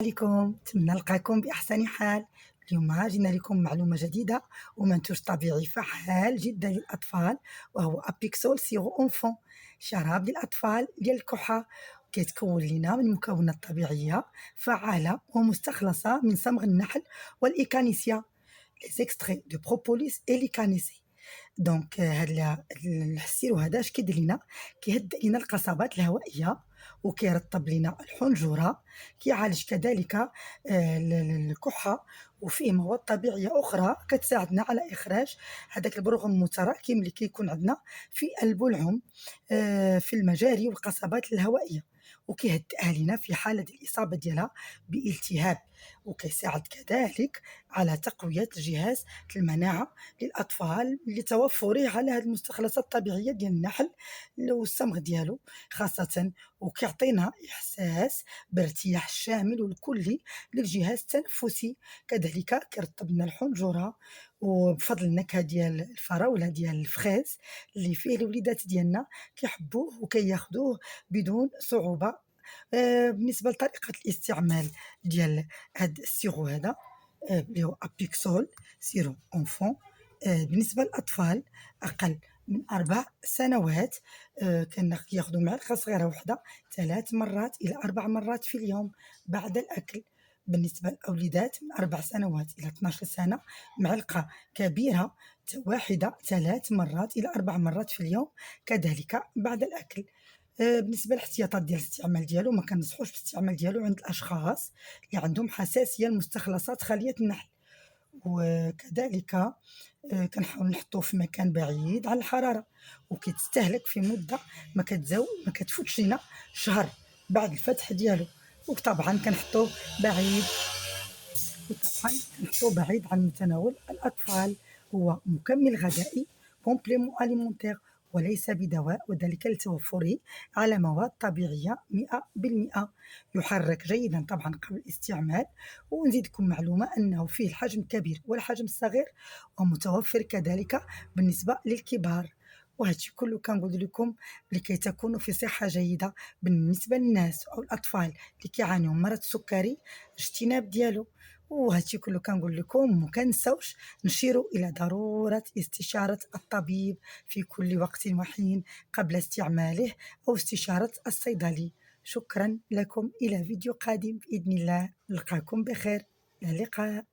عليكم، نتمنى نلقاكم بأحسن حال. اليوم جينا لكم معلومة جديدة ومنتوج طبيعي فعال جدا للأطفال، وهو أبيكسول سيرو أونفون، شراب للأطفال ديال الكحة. كيتكون لنا من مكونات طبيعية فعالة ومستخلصة من صمغ النحل والإيكانيسيا، لي زيكستري دو بروبوليس اي ليكانيسي. دونك هاد السيرو هذا اش كيدير لينا؟ كيهدئ لنا القصبات الهوائيه وكيرطب لنا الحنجره، كيعالج كذلك الكحه، وفيه مواد طبيعيه اخرى كتساعدنا على اخراج هذاك البرغم المتراكم اللي كيكون عندنا في البلعم في المجاري والقصبات الهوائيه، وكيهدئها لنا في حاله الاصابه ديالها بالتهاب، وكيساعد كذلك على تقويه جهاز المناعه للاطفال لتوفره على هذه المستخلصات الطبيعيه ديال النحل والصمغ ديالو خاصه، وكيعطينا احساس بارتياح شامل والكلي للجهاز التنفسي. كذلك كيرطب لنا الحنجره، وبفضل النكهه ديال الفراوله ديال الفخيز اللي فيه الوليدات ديالنا كيحبوه وكياخذوه بدون صعوبه. بالنسبه لطريقه الاستعمال ديال هذا السيرو هذا اللي هو ابيكسول سيرو اونفون، بالنسبة للأطفال أقل من 4 سنوات كياخدوا معلقة صغيرة واحدة 3 مرات إلى 4 مرات في اليوم بعد الأكل. بالنسبة للأوليدات من 4 سنوات إلى 12 سنة معلقة كبيرة واحدة 3 مرات إلى 4 مرات في اليوم كذلك بعد الأكل. بالنسبه للاحتياطات ديال الاستعمال ديالو، ما كنصحوش بالاستعمال ديالو عند الاشخاص اللي عندهم حساسيه لمستخلصات خاليه النحل، وكذلك كنحاول نحطوه في مكان بعيد عن الحراره، وكيتستهلك في مده ما كتفوتش لينا شهر بعد الفتح ديالو. وطبعا كنحطوه بعيد عن متناول الاطفال. هو مكمل غذائي كومبليمون اليمونتير وليس بدواء، وذلك لتوفره على مواد طبيعية 100%. يحرك جيدا طبعا قبل الاستعمال. ونزيدكم معلومة أنه فيه الحجم الكبير والحجم الصغير، ومتوفر كذلك بالنسبة للكبار. وهادشي كله كنقول لكم لكي تكونوا في صحة جيدة. بالنسبة للناس أو الأطفال اللي كيعانيوا من مرض السكري، اجتناب ديالو. وهادشي كله كنقول لكم، ومكنساوش نشيروا إلى ضرورة استشارة الطبيب في كل وقت وحين قبل استعماله، أو استشارة الصيدلي. شكرا لكم، إلى فيديو قادم بإذن الله، نلقاكم بخير، إلى اللقاء.